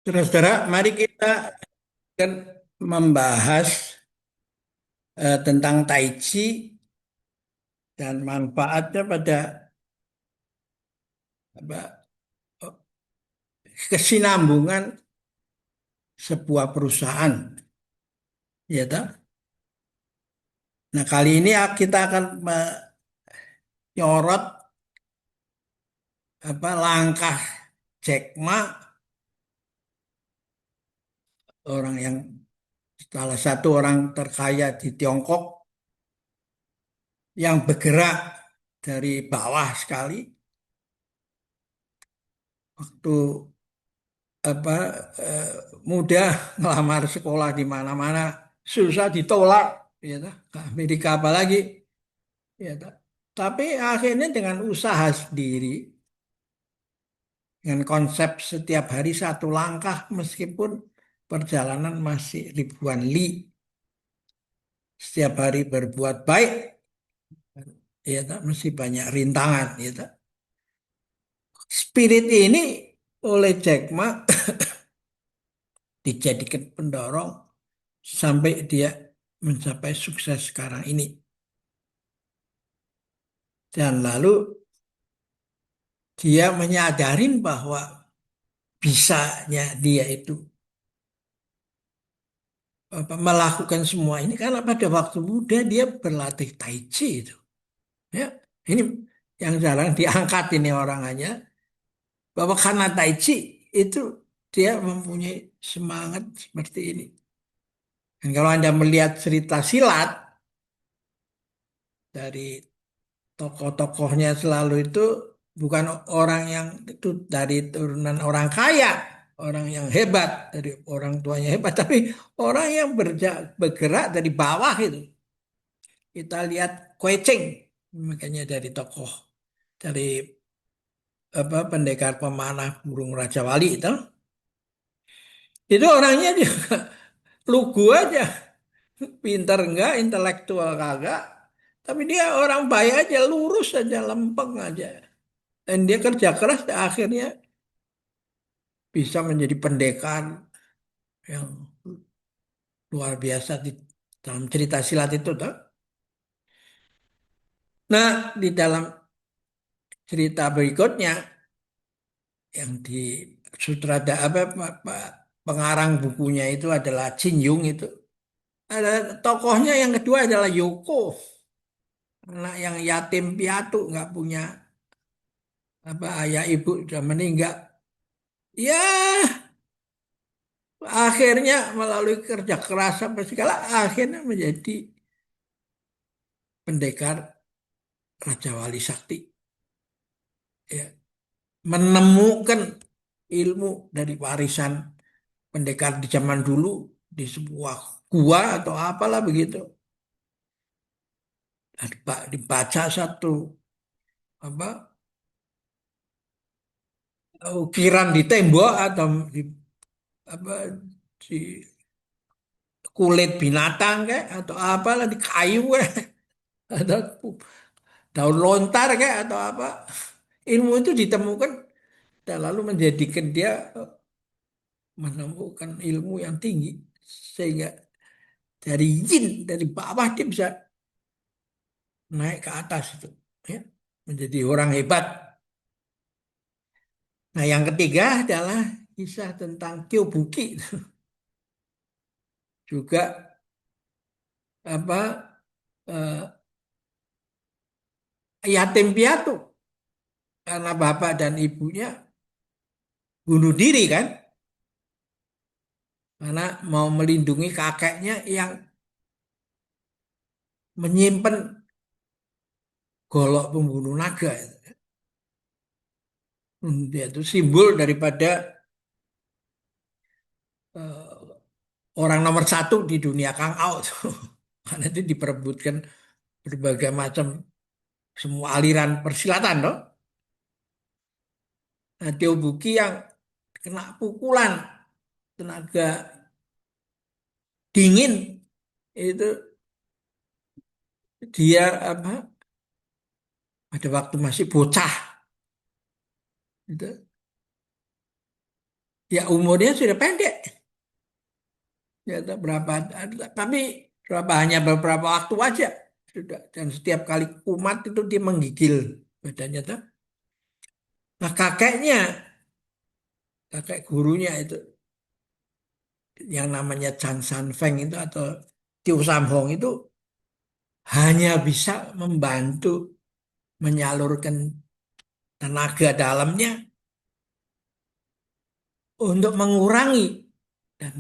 Saudara, mari kita kan membahas tentang Tai Chi dan manfaatnya pada apa, kesinambungan sebuah perusahaan, ya tak? Nah, kali ini kita akan menyorot langkah Jack Ma, orang yang salah satu orang terkaya di Tiongkok yang bergerak dari bawah sekali waktu apa eh, mudah ngelamar sekolah di mana-mana susah ditolak, ya toh, ke Amerika apalagi, ya toh. Tapi akhirnya dengan usaha sendiri, dengan konsep setiap hari satu langkah, meskipun perjalanan masih ribuan li, setiap hari berbuat baik, ya toh, mesti banyak rintangan, ya toh. Spirit ini oleh Jack Ma dijadikan pendorong sampai dia mencapai sukses sekarang ini. Dan lalu dia menyadarin bahwa bisanya dia itu melakukan semua ini karena pada waktu muda dia berlatih Tai Chi itu. Ya, ini yang jarang diangkat ini orang hanya bahwa karena Tai Chi itu dia mempunyai semangat seperti ini. Dan kalau Anda melihat cerita silat dari tokoh-tokohnya selalu itu bukan orang yang itu dari turunan orang kaya, orang yang hebat, dari orang tuanya hebat, tapi orang yang bergerak dari bawah itu. Kita lihat Kue Cheng, makanya dari tokoh dari pendekar pemanah burung Raja Wali itu orangnya dia lugu aja, pintar enggak, intelektual kagak, tapi dia orang baik aja, lurus aja, lempeng aja. Dan dia kerja keras akhirnya bisa menjadi pendekar yang luar biasa di dalam cerita silat itu toh. Nah, di dalam cerita berikutnya yang di sutradara pengarang bukunya itu adalah Jin Yung itu. Ada tokohnya yang kedua adalah Yoko, anak yang yatim piatu nggak punya ayah ibu sudah meninggal. Ya, akhirnya melalui kerja keras sampai segala akhirnya menjadi pendekar Raja Wali Sakti. Ya, menemukan ilmu dari warisan pendekar di zaman dulu di sebuah gua atau apalah begitu. Dibaca satu apa ukiran di tembok atau di apa di kulit binatang kayak atau apalah di kayu kayak atau daun lontar kayak atau apa, ilmu itu ditemukan dan lalu menjadikan dia menemukan ilmu yang tinggi sehingga dari yin dari bawah dia bisa naik ke atas itu, ya, menjadi orang hebat. Nah, yang ketiga adalah kisah tentang Kyobuki, juga apa eh, yatim piatu karena bapak dan ibunya bunuh diri kan, karena mau melindungi kakeknya yang menyimpan golok pembunuh naga. Dia itu simbol daripada eh, orang nomor satu di dunia Kang Out. Karena itu diperebutkan berbagai macam semua aliran persilatan loh. Nah, Tio Buki yang kena pukulan tenaga dingin itu dia pada waktu masih bocah itu Ya umurnya sudah pendek. Ya, berapa, tapi hanya beberapa waktu aja sudah. Dan setiap kali kumat itu dia menggigil badannya tuh. Nah kakek gurunya itu yang namanya Chan San Feng itu atau Tiu Sam Hong itu hanya bisa membantu menyalurkan tenaga dalamnya untuk mengurangi dan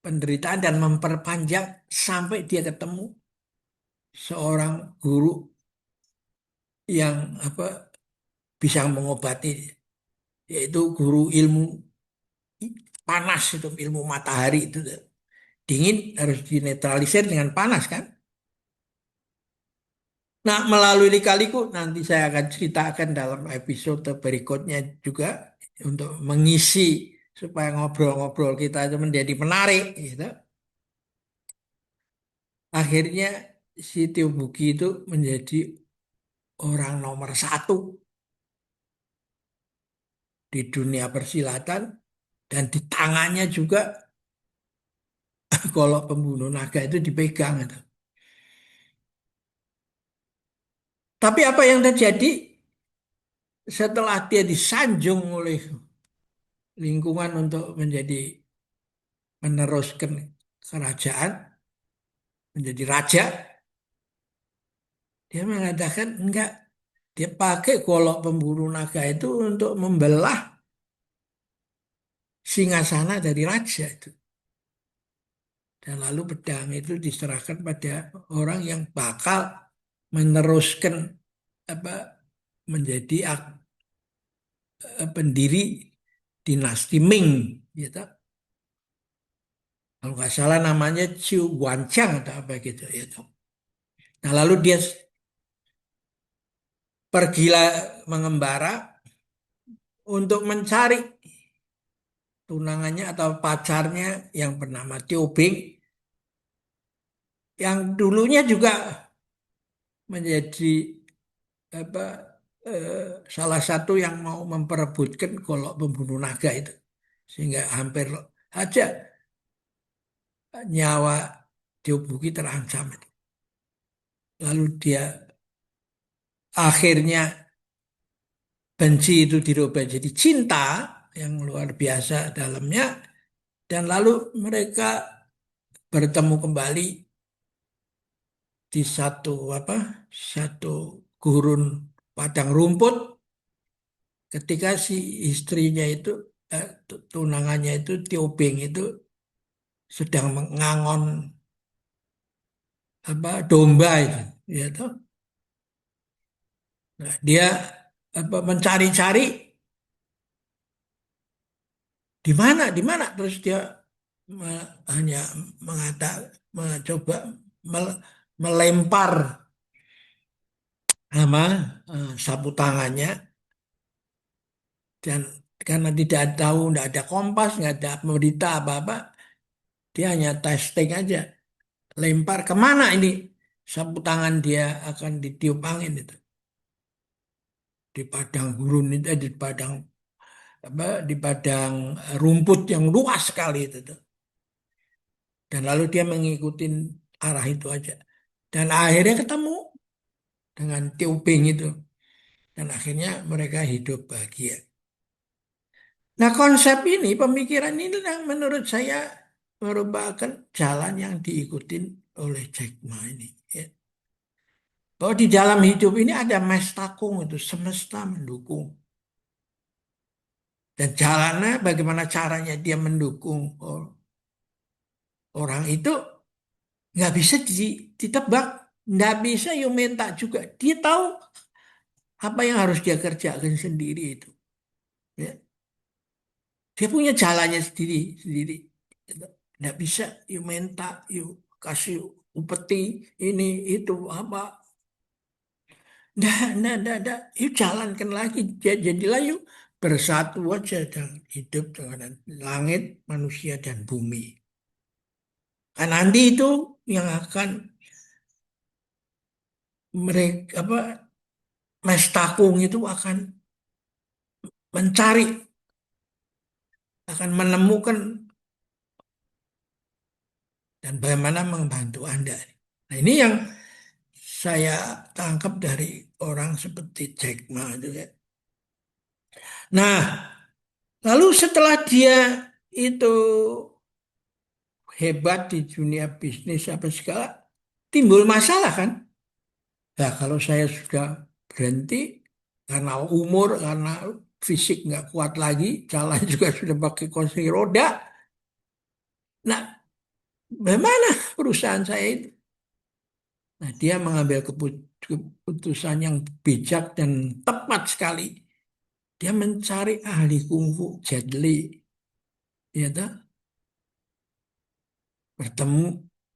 penderitaan dan memperpanjang sampai dia ketemu seorang guru yang apa bisa mengobati, yaitu guru ilmu panas, itu ilmu matahari itu dingin harus dinetralisir dengan panas kan. Nah, melalui lika-liku nanti saya akan ceritakan dalam episode berikutnya juga untuk mengisi supaya ngobrol-ngobrol kita itu menjadi menarik gitu. Akhirnya si Tio Buki itu menjadi orang nomor satu di dunia persilatan dan di tangannya juga kalau pembunuh naga itu dipegang itu. Tapi apa yang terjadi setelah dia disanjung oleh lingkungan untuk menjadi meneruskan kerajaan, menjadi raja, dia mengatakan enggak, dia pakai golok pemburu naga itu untuk membelah singgasana dari raja itu. Dan lalu pedang itu diserahkan pada orang yang bakal meneruskan apa menjadi pendiri dinasti Ming gitu. Kalau nggak salah namanya Ciu Guanchang atau apa gitu itu. Nah lalu dia pergilah mengembara untuk mencari tunangannya atau pacarnya yang bernama Tio Bing yang dulunya juga menjadi apa eh, salah satu yang mau memperebutkan golok pembunuh naga itu sehingga hampir aja nyawa Tio Buki terancam. Lalu dia akhirnya benci itu dirubah jadi cinta yang luar biasa dalamnya dan lalu mereka bertemu kembali di satu gurun padang rumput ketika si istrinya itu tunangannya itu Tio Bing itu sedang mengangon domba itu ya toh. Nah, dia mencari-cari di mana terus dia hanya mencoba mel- melempar sama sapu tangannya dan karena tidak tahu, tidak ada kompas, nggak ada berita apa-apa, dia hanya testing aja, lempar kemana ini sapu tangan dia akan ditiup angin itu di padang gurun itu, di padang di padang rumput yang luas sekali itu tuh. Dan lalu dia mengikuti arah itu aja dan akhirnya ketemu dengan Tiubing itu dan akhirnya mereka hidup bahagia. Nah, konsep ini, pemikiran ini yang menurut saya merupakan jalan yang diikutin oleh Jack Ma ini. Ya. Bahwa di dalam hidup ini ada mestakung itu, semesta mendukung. Dan jalannya, bagaimana caranya dia mendukung orang itu, nggak bisa ditebak. Nggak bisa you minta juga. Dia tahu apa yang harus dia kerjakan sendiri itu. Ya. Dia punya jalannya sendiri, sendiri. Nggak bisa you minta, you kasih upeti ini itu apa. Nggak. Yuk jalankan lagi. Jadilah yuk bersatu aja dan hidup dengan langit, manusia dan bumi. Kan nanti itu yang akan mereka Mestakung itu akan mencari akan menemukan dan bagaimana membantu Anda. Nah, ini yang saya tangkap dari orang seperti Jack Ma itu ya. Nah, lalu setelah dia itu hebat di dunia bisnis apa segala, timbul masalah kan? Ya, kalau saya sudah berhenti karena umur, karena fisik nggak kuat lagi, jalan juga sudah pakai kursi roda. Nah, bagaimana perusahaan saya itu? Nah, dia mengambil keputusan yang bijak dan tepat sekali. Dia mencari ahli kungfu Jet Li, ya toh, bertemu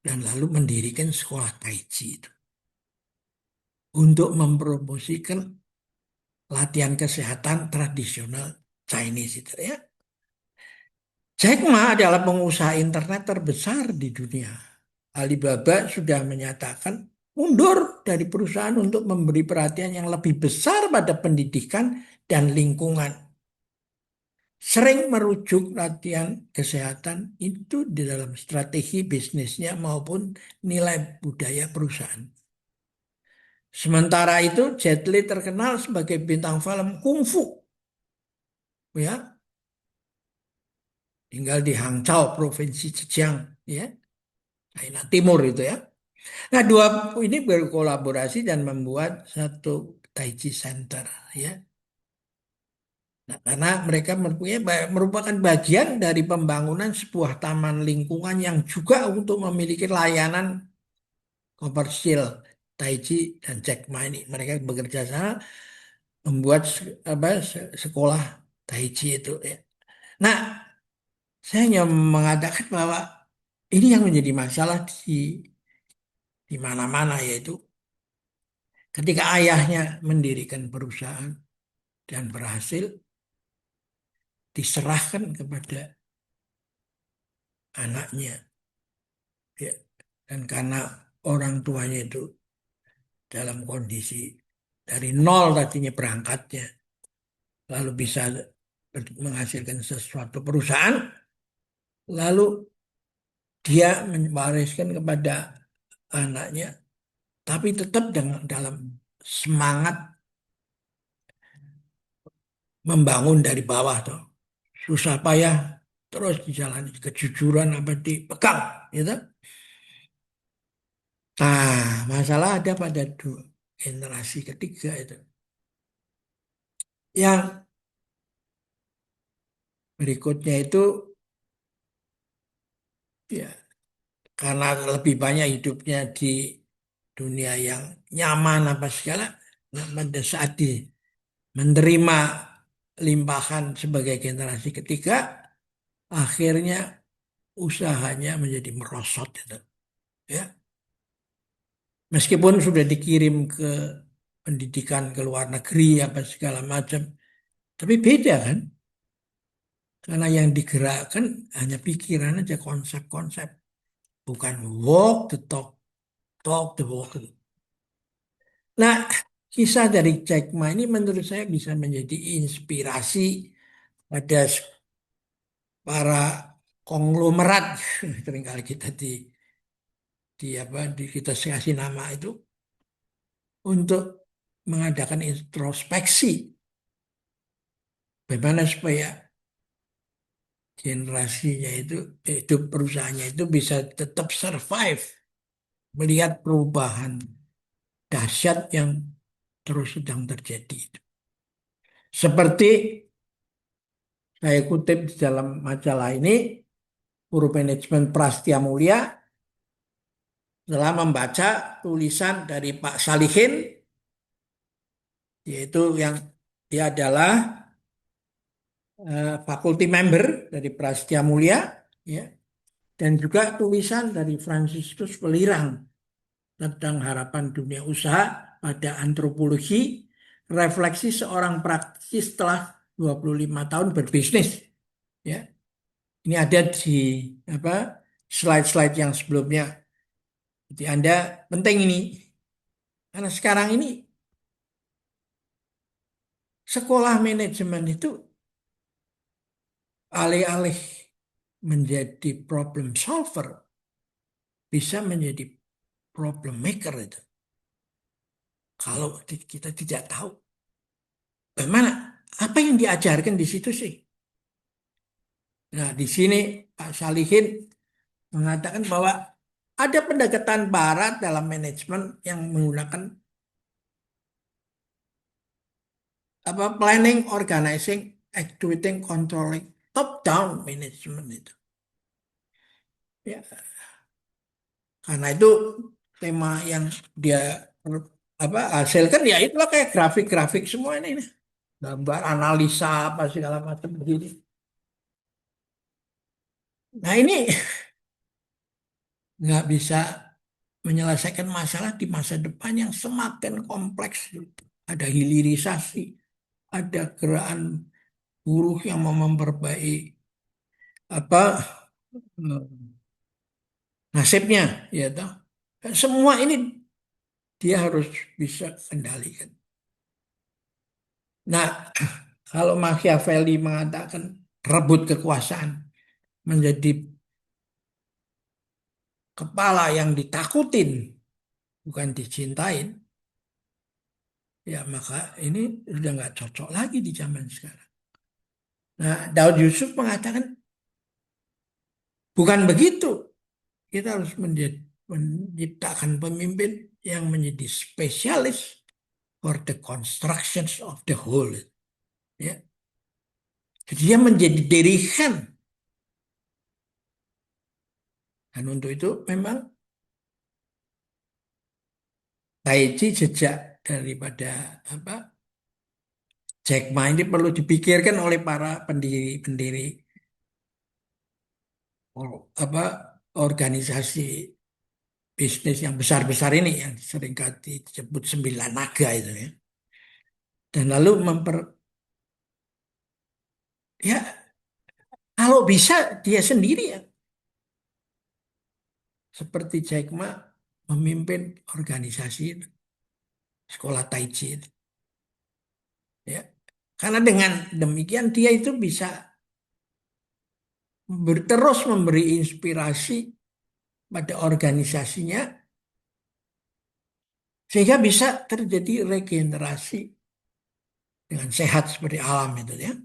dan lalu mendirikan sekolah Tai Chi itu untuk mempromosikan latihan kesehatan tradisional Chinese itu ya. Jack Ma adalah pengusaha internet terbesar di dunia. Alibaba sudah menyatakan mundur dari perusahaan untuk memberi perhatian yang lebih besar pada pendidikan dan lingkungan. Sering merujuk latihan kesehatan itu di dalam strategi bisnisnya maupun nilai budaya perusahaan. Sementara itu, Jet Li terkenal sebagai bintang film kungfu, ya, tinggal di Hangzhou, Provinsi Zhejiang, ya, China Timur itu ya. Nah, dua ini berkolaborasi dan membuat satu Tai Chi Center, ya. Nah, karena mereka merupakan bagian dari pembangunan sebuah taman lingkungan yang juga untuk memiliki layanan komersil Tai Chi dan Jack Ma ini. Mereka bekerja sama membuat sekolah Tai Chi itu. Ya. Nah, saya hanya mengatakan bahwa ini yang menjadi masalah di mana-mana yaitu ketika ayahnya mendirikan perusahaan dan berhasil diserahkan kepada anaknya, ya. Dan karena orang tuanya itu dalam kondisi dari nol tadinya berangkatnya, lalu bisa menghasilkan sesuatu perusahaan, lalu dia mewariskan kepada anaknya, tapi tetap dengan dalam semangat membangun dari bawah tuh. Susah payah terus dijalani kejujuran apa dipegang gitu. Nah, masalah ada pada generasi ketiga itu. Yang berikutnya itu ya karena lebih banyak hidupnya di dunia yang nyaman apa segala, nah, pada saat menerima limpahan sebagai generasi ketiga, akhirnya usahanya menjadi merosot itu. Ya, meskipun sudah dikirim ke pendidikan ke luar negeri apa segala macam, tapi beda kan? Karena yang digerakkan hanya pikiran aja konsep-konsep, bukan walk the talk, talk the walk. Nah, kisah dari Jack Ma ini menurut saya bisa menjadi inspirasi pada para konglomerat seringkali kita di apa di kita kasih nama itu untuk mengadakan introspeksi bagaimana supaya generasinya itu perusahaannya itu bisa tetap survive melihat perubahan dahsyat yang terus sedang terjadi. Seperti saya kutip di dalam majalah ini, Guru Manajemen Prastya Mulia telah membaca tulisan dari Pak Salihin, yaitu yang dia adalah faculty member dari Prastya Mulia, ya, dan juga tulisan dari Franciscus Welirang tentang harapan dunia usaha pada antropologi, refleksi seorang praktis setelah 25 tahun berbisnis. Ya, ini ada di apa slide-slide yang sebelumnya. Jadi Anda penting ini karena sekarang ini sekolah manajemen itu alih-alih menjadi problem solver, bisa menjadi problem maker itu. Kalau kita tidak tahu bagaimana, apa yang diajarkan di situ sih. Nah, di sini Pak Salihin mengatakan bahwa ada pendekatan barat dalam manajemen yang menggunakan apa planning, organizing, executing, controlling, top down management itu. Ya, karena itu tema yang dia apa hasilkan ya itulah kayak grafik-grafik semua ini, nih. Gambar analisa apa segala macam begini. Nah ini nggak bisa menyelesaikan masalah di masa depan yang semakin kompleks. Ada hilirisasi, ada gerakan buruh yang mau memperbaiki apa nasibnya, ya toh. Semua ini dia harus bisa kendalikan. Nah, kalau Machiavelli mengatakan rebut kekuasaan menjadi kepala yang ditakutin, bukan dicintain, ya maka ini sudah nggak cocok lagi di zaman sekarang. Nah, Daud Yusuf mengatakan bukan begitu. Kita harus menciptakan pemimpin yang menjadi spesialis for the constructions of the whole. Ya. Jadi dia menjadi dirigen. Dan untuk itu memang Tai Chi sejak daripada apa Jack Ma ini perlu dipikirkan oleh para pendiri-pendiri apa organisasi bisnis yang besar-besar ini yang seringkali disebut sembilan naga itu ya. Dan lalu ya kalau bisa dia sendiri ya seperti Jack Ma memimpin organisasi sekolah Tai Chi itu, ya. Karena dengan demikian dia itu bisa terus memberi inspirasi pada organisasinya sehingga bisa terjadi regenerasi dengan sehat seperti alam itu ya.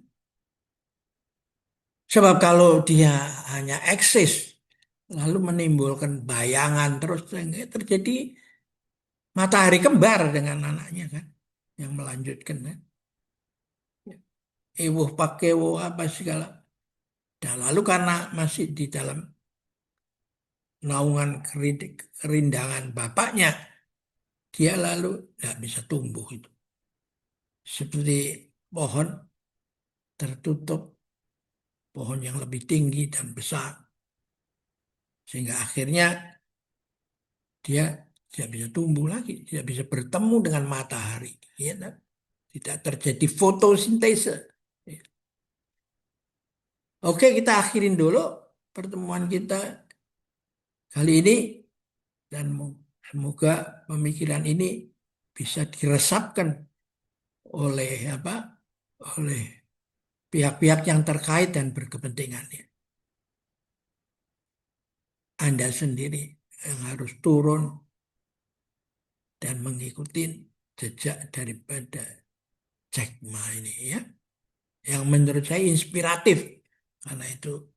Sebab kalau dia hanya eksis lalu menimbulkan bayangan terus sehingga terjadi matahari kembar dengan anaknya kan yang melanjutkan kan. Ewuh pakewo apa segala. Dan lalu karena masih di dalam naungan kerindangan bapaknya, dia lalu tidak bisa tumbuh itu. Seperti pohon tertutup, pohon yang lebih tinggi dan besar. Sehingga akhirnya dia tidak bisa tumbuh lagi, tidak bisa bertemu dengan matahari. Ya, kan? Tidak terjadi fotosintese. Ya. Oke, kita akhirin dulu pertemuan kita kali ini dan semoga pemikiran ini bisa diresapkan oleh apa? Oleh pihak-pihak yang terkait dan berkepentingan. Ya. Anda sendiri yang harus turun dan mengikuti jejak daripada Jack Ma ini ya. Yang menurut saya inspiratif karena itu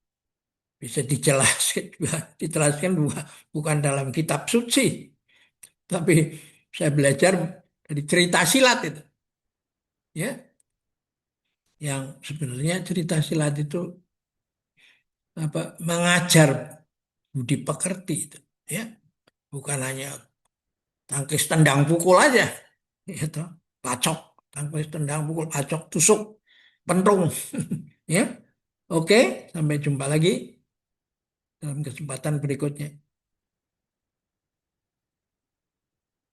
bisa dijelaskan bukan dalam kitab suci, tapi saya belajar dari cerita silat itu, ya, yang sebenarnya cerita silat itu apa mengajar budi pekerti itu, ya, bukan hanya tangkis tendang pukul aja, itu pacok, tangkis tendang pukul, pacok, tusuk, pentung, ya. Oke, sampai jumpa lagi dalam kesempatan berikutnya.